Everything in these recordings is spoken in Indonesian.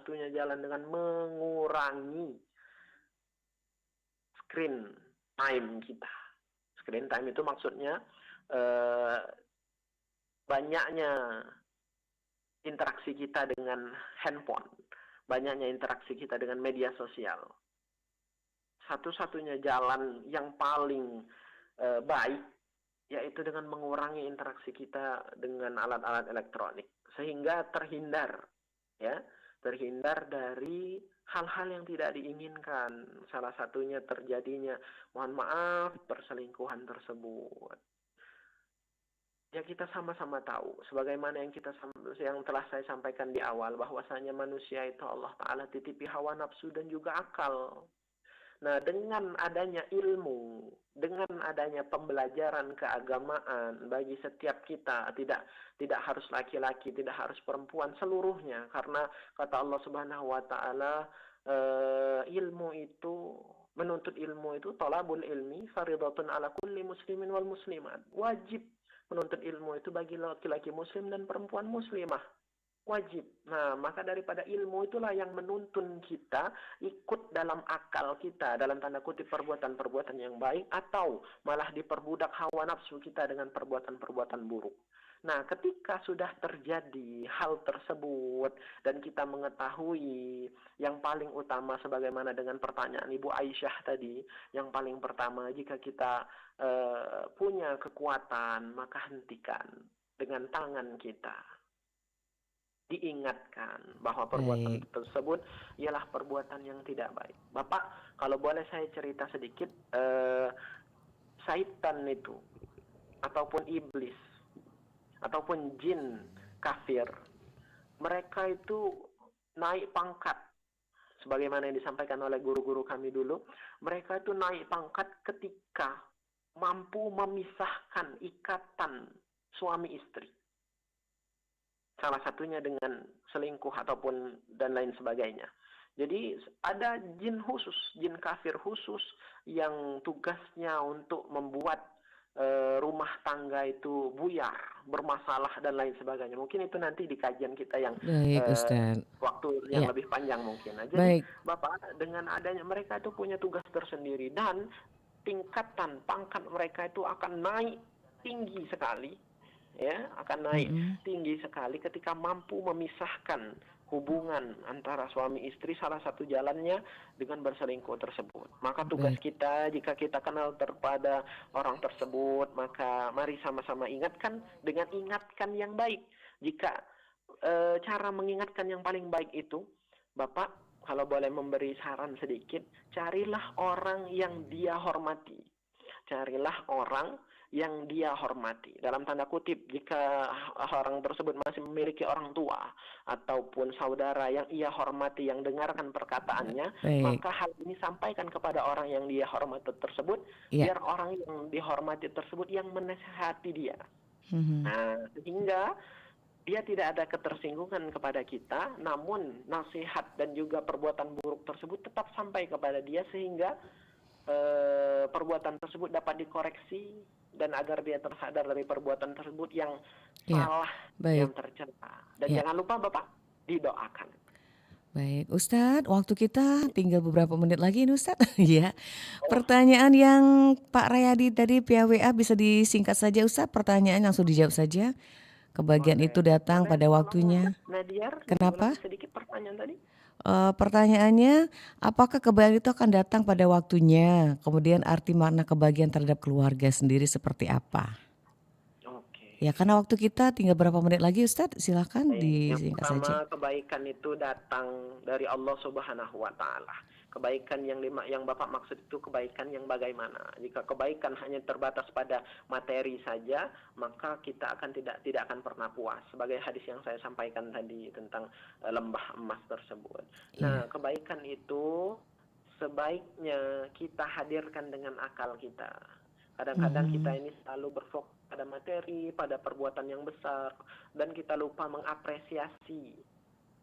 satu-satunya jalan dengan mengurangi screen time kita. Screen time itu maksudnya banyaknya interaksi kita dengan handphone, banyaknya interaksi kita dengan media sosial. Satu-satunya jalan yang paling baik yaitu dengan mengurangi interaksi kita dengan alat-alat elektronik sehingga terhindar dari hal-hal yang tidak diinginkan. Salah satunya terjadinya, mohon maaf, perselingkuhan tersebut. Ya, kita sama-sama tahu sebagaimana yang telah saya sampaikan di awal, bahwasanya manusia itu Allah Ta'ala titipi hawa nafsu dan juga akal. Nah, dengan adanya ilmu, dengan adanya pembelajaran keagamaan bagi setiap kita, tidak harus laki-laki, tidak harus perempuan, seluruhnya, karena kata Allah Subhanahu wa taala, menuntut ilmu itu talabul ilmi faridatun ala kulli muslimin wal muslimat. Wajib menuntut ilmu itu bagi laki-laki muslim dan perempuan muslimah. Wajib. Nah, maka daripada ilmu itulah yang menuntun kita ikut dalam akal kita, dalam tanda kutip perbuatan-perbuatan yang baik, atau malah diperbudak hawa nafsu kita dengan perbuatan-perbuatan buruk. Nah, ketika sudah terjadi hal tersebut dan kita mengetahui yang paling utama, sebagaimana dengan pertanyaan Ibu Aisyah tadi, yang paling pertama, jika kita punya kekuatan, maka hentikan dengan tangan kita. Diingatkan bahwa perbuatan tersebut ialah perbuatan yang tidak baik. Bapak, kalau boleh saya cerita sedikit, syaitan itu, ataupun iblis, ataupun jin kafir, mereka itu naik pangkat. Sebagaimana yang disampaikan oleh guru-guru kami dulu, mereka itu naik pangkat ketika mampu memisahkan ikatan suami istri. Salah satunya dengan selingkuh ataupun dan lain sebagainya. Jadi ada jin khusus, jin kafir khusus yang tugasnya untuk membuat rumah tangga itu buyar, bermasalah dan lain sebagainya. Mungkin itu nanti di kajian kita yang waktu yang lebih panjang mungkin. Nah, jadi Bapak, dengan adanya mereka itu punya tugas tersendiri dan tingkatan pangkat mereka itu akan naik tinggi sekali. Ya, akan naik tinggi sekali ketika mampu memisahkan hubungan antara suami istri, salah satu jalannya dengan berselingkuh tersebut. Maka tugas kita, jika kita kenal kepada orang tersebut, maka mari sama-sama ingatkan dengan ingatkan yang baik. Jika cara mengingatkan yang paling baik itu, Bapak, kalau boleh memberi saran sedikit, carilah orang yang dia hormati. Carilah orang yang dia hormati. Dalam tanda kutip, jika orang tersebut masih memiliki orang tua ataupun saudara yang ia hormati, yang dengarkan perkataannya, maka hal ini sampaikan kepada orang yang dia hormati tersebut, biar orang yang dihormati tersebut yang menasihati dia. Nah, sehingga dia tidak ada ketersinggungan kepada kita, namun nasihat dan juga perbuatan buruk tersebut tetap sampai kepada dia, sehingga perbuatan tersebut dapat dikoreksi dan agar dia tersadar dari perbuatan tersebut yang salah, yang tercela. Dan jangan lupa Bapak, didoakan. Baik, Ustadz, waktu kita tinggal beberapa menit lagi ini Ustadz. Ya, pertanyaan yang Pak Rayadi tadi via WA bisa disingkat saja Ustadz, pertanyaan langsung dijawab saja. Kebahagiaan itu datang pada waktunya. Kenapa? Sedikit pertanyaan tadi. Pertanyaannya, apakah kebahagiaan itu akan datang pada waktunya? Kemudian arti makna kebahagiaan terhadap keluarga sendiri seperti apa? Ya, karena waktu kita tinggal berapa menit lagi Ustadz, silakan disingkat saja. Yang pertama, kebaikan itu datang dari Allah Subhanahu wa taala. Kebaikan yang Bapak maksud itu kebaikan yang bagaimana? Jika kebaikan hanya terbatas pada materi saja, maka kita akan tidak akan pernah puas. Sebagai hadis yang saya sampaikan tadi tentang lembah emas tersebut. Nah, kebaikan itu sebaiknya kita hadirkan dengan akal kita. Kadang-kadang kita ini selalu berfokus pada materi, pada perbuatan yang besar, dan kita lupa mengapresiasi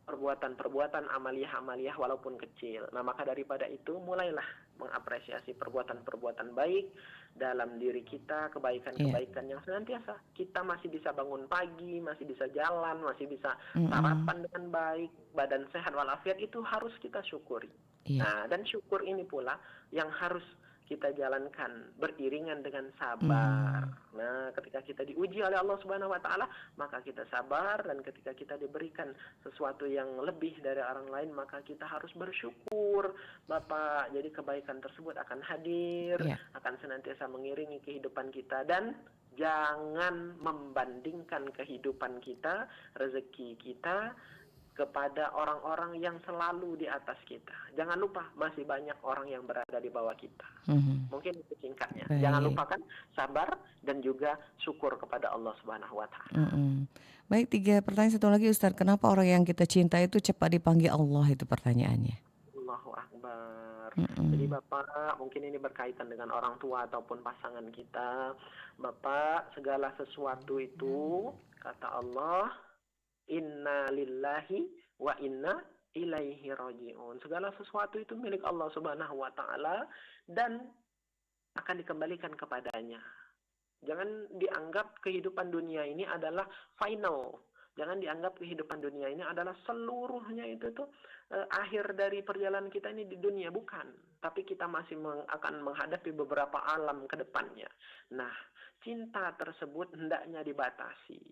perbuatan-perbuatan amaliyah-amaliyah walaupun kecil. Nah, maka daripada itu mulailah mengapresiasi perbuatan-perbuatan baik dalam diri kita, Iya. kebaikan-kebaikan yang senantiasa. Kita masih bisa bangun pagi, masih bisa jalan, masih bisa Mhm. sarapan dengan baik, badan sehat walafiat, itu harus kita syukuri. Iya. Nah, dan syukur ini pula yang harus kita jalankan beriringan dengan sabar. Mhm. Nah, ketika kita diuji oleh Allah Subhanahu wa taala, maka kita sabar, dan ketika kita diberikan sesuatu yang lebih dari orang lain, maka kita harus bersyukur, Bapak. Jadi kebaikan tersebut akan hadir, Iya. akan senantiasa mengiringi kehidupan kita, dan jangan membandingkan kehidupan kita, rezeki kita kepada orang-orang yang selalu di atas kita. Jangan lupa masih banyak orang yang berada di bawah kita. Mhm. Mungkin itu singkatnya. Jangan Baik. lupakan sabar dan juga syukur kepada Allah Subhanahu wa taala. Mhm. Baik, 3 pertanyaan satu lagi Ustaz, kenapa orang yang kita cinta itu cepat dipanggil Allah itu pertanyaannya? Allahu Akbar. Jadi Mhm. Bapak, mungkin ini berkaitan dengan orang tua ataupun pasangan kita. Bapak, segala sesuatu itu, kata Allah, Inna lillahi wa inna ilaihi raji'un. Segala sesuatu itu milik Allah Subhanahu wa taala dan akan dikembalikan kepadanya. Jangan dianggap kehidupan dunia ini adalah final. Jangan dianggap kehidupan dunia ini adalah seluruhnya itu tuh akhir dari perjalanan kita ini di dunia. Bukan. Tapi kita masih akan menghadapi beberapa alam ke depannya. Nah, cinta tersebut hendaknya dibatasi.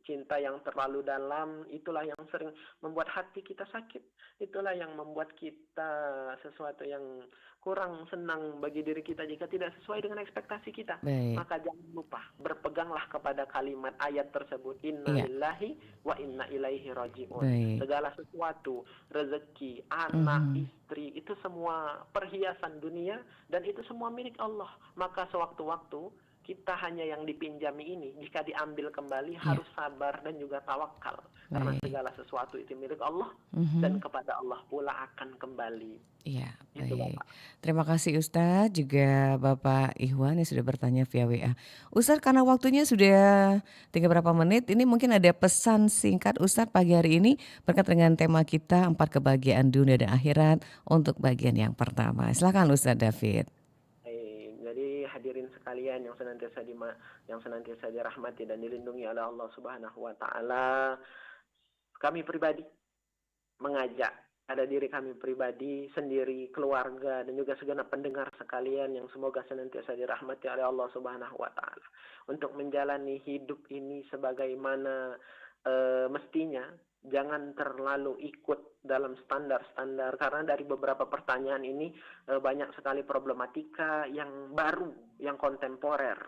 Cinta yang terlalu dalam itulah yang sering membuat hati kita sakit. Itulah yang membuat kita sesuatu yang kurang senang bagi diri kita jika tidak sesuai dengan ekspektasi kita. Baik. Maka jangan lupa, berpeganglah kepada kalimat ayat tersebut, Inna Iya. lillahi wa inna ilaihi raji'un. Baik. Segala sesuatu, rezeki, anak, Mhm. istri, itu semua perhiasan dunia, dan itu semua milik Allah. Maka sewaktu-waktu kita hanya yang dipinjami ini, jika diambil kembali Iya. harus sabar dan juga tawakal. Karena Baik. segala sesuatu itu milik Allah, dan Mhm. kepada Allah pula akan kembali. Iya, Itu baik. Bapak. Terima kasih Ustadz, juga Bapak Ihwan yang sudah bertanya via WA. Ustadz, karena waktunya sudah tinggal berapa menit, ini mungkin ada pesan singkat Ustadz pagi hari ini berkait dengan tema kita 4 kebahagiaan dunia dan akhirat untuk bagian yang pertama. Silakan Ustadz David. Jadi hadirin sekalian yang senantiasa dirahmati dan dilindungi oleh Allah Subhanahu wa taala, kami pribadi mengajak pada diri kami pribadi sendiri, keluarga, dan juga segenap pendengar sekalian yang semoga senantiasa dirahmati oleh Allah Subhanahu wa taala untuk menjalani hidup ini sebagaimana mestinya. Jangan terlalu ikut dalam standar-standar, karena dari beberapa pertanyaan ini banyak sekali problematika yang baru, yang kontemporer,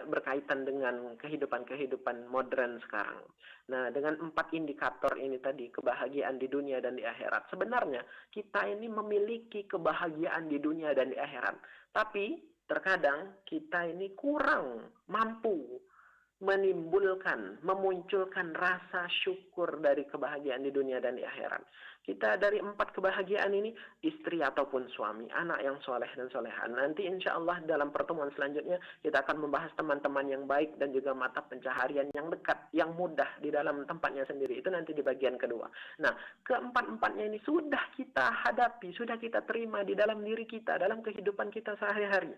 berkaitan dengan kehidupan modern sekarang. Nah, dengan 4 indikator ini tadi, kebahagiaan di dunia dan di akhirat. Sebenarnya kita ini memiliki kebahagiaan di dunia dan di akhirat. Tapi terkadang kita ini kurang mampu memunculkan rasa syukur dari kebahagiaan di dunia dan di akhirat. Kita dari 4 kebahagiaan ini, istri ataupun suami, anak yang soleh dan solehan. Nanti insya Allah dalam pertemuan selanjutnya kita akan membahas teman-teman yang baik dan juga mata pencaharian yang dekat, yang mudah di dalam tempatnya sendiri. Itu nanti di bagian kedua. Nah, keempat-empatnya ini sudah kita hadapi, sudah kita terima di dalam diri kita, dalam kehidupan kita sehari-hari.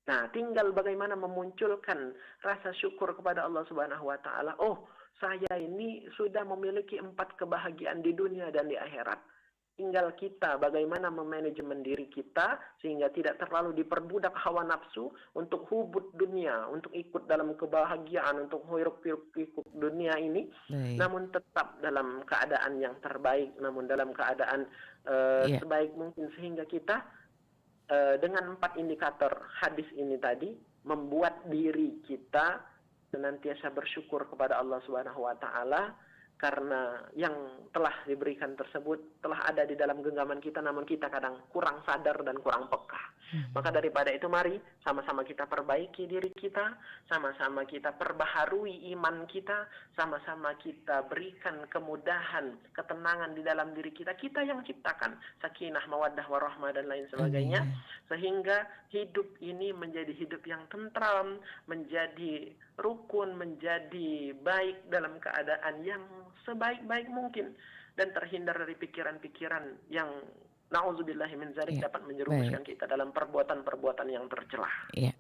Nah, tinggal bagaimana memunculkan rasa syukur kepada Allah Subhanahu wa taala. Oh, saya ini sudah memiliki 4 kebahagiaan di dunia dan di akhirat. Tinggal kita bagaimana memanajemen diri kita sehingga tidak terlalu diperbudak hawa nafsu untuk hubud dunia, untuk ikut dalam kebahagiaan, untuk hiruk-pikuk dunia ini, Baik. namun tetap dalam keadaan yang terbaik, namun dalam keadaan Iya. sebaik mungkin, sehingga kita dengan 4 indikator hadis ini tadi membuat diri kita senantiasa bersyukur kepada Allah Subhanahu wa taala karena yang telah diberikan tersebut telah ada di dalam genggaman kita, namun kita kadang kurang sadar dan kurang peka. Maka Mhm. daripada itu mari sama-sama kita perbaiki diri kita, sama-sama kita perbaharui iman kita, sama-sama kita berikan kemudahan, ketenangan di dalam diri kita. Kita yang ciptakan sakinah, mawaddah, warahmah dan lain sebagainya, Amin. sehingga hidup ini menjadi hidup yang tentram, menjadi rukun, menjadi baik dalam keadaan yang sebaik-baik mungkin, dan terhindar dari pikiran-pikiran yang na'udzubillahi min dzalik Iya, dapat baik. menjerumuskan kita dalam perbuatan-perbuatan yang tercela. Iya.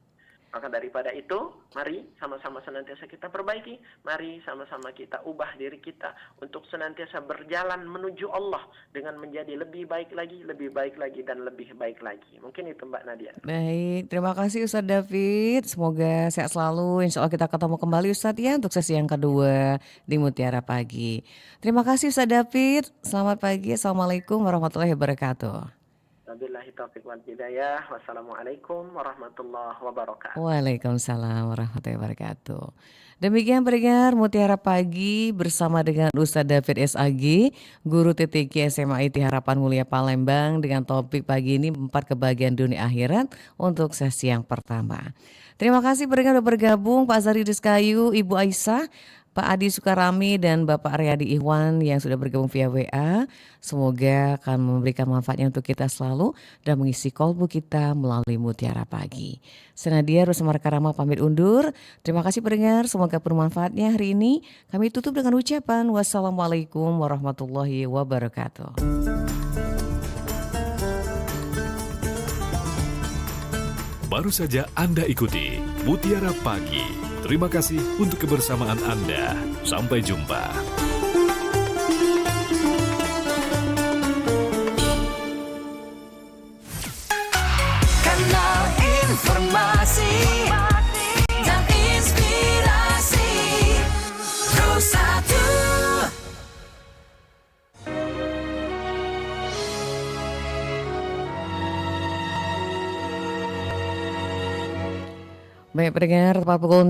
Maka daripada itu, mari sama-sama senantiasa kita perbaiki, mari sama-sama kita ubah diri kita untuk senantiasa berjalan menuju Allah dengan menjadi lebih baik lagi, dan lebih baik lagi. Mungkin itu Mbak Nadia. Baik, terima kasih Ustadz David. Semoga sehat selalu. Insya Allah kita ketemu kembali Ustadz ya untuk sesi yang kedua di Mutiara Pagi. Terima kasih Ustadz David. Selamat pagi. Assalamualaikum warahmatullahi wabarakatuh. Wabillahi taufiq wal hidayah. Wassalamualaikum warahmatullahi wabarakatuh. Waalaikumsalam warahmatullahi wabarakatuh. Demikian pendengar Mutiara Pagi bersama dengan Ustadz David SAG, Guru TTQ SMA IT Harapan Mulia Palembang dengan topik pagi ini 4 kebahagiaan dunia akhirat untuk sesi yang pertama. Terima kasih pendengar sudah bergabung Pak Zari Diskayu, Ibu Aisyah, Pak Adi Sukarami dan Bapak Aryadi Ikhwan yang sudah bergabung via WA. Semoga akan memberikan manfaatnya untuk kita selalu dan mengisi kolbu kita melalui Mutiara Pagi. Saya Nadia Rusma Karama pamit undur. Terima kasih pendengar, semoga bermanfaatnya hari ini. Kami tutup dengan ucapan wassalamualaikum warahmatullahi wabarakatuh. Baru saja Anda ikuti Mutiara Pagi. Terima kasih untuk kebersamaan Anda. Sampai jumpa. Kanal informasi dan inspirasi Pro 1. Baik pendengar, tepat pukul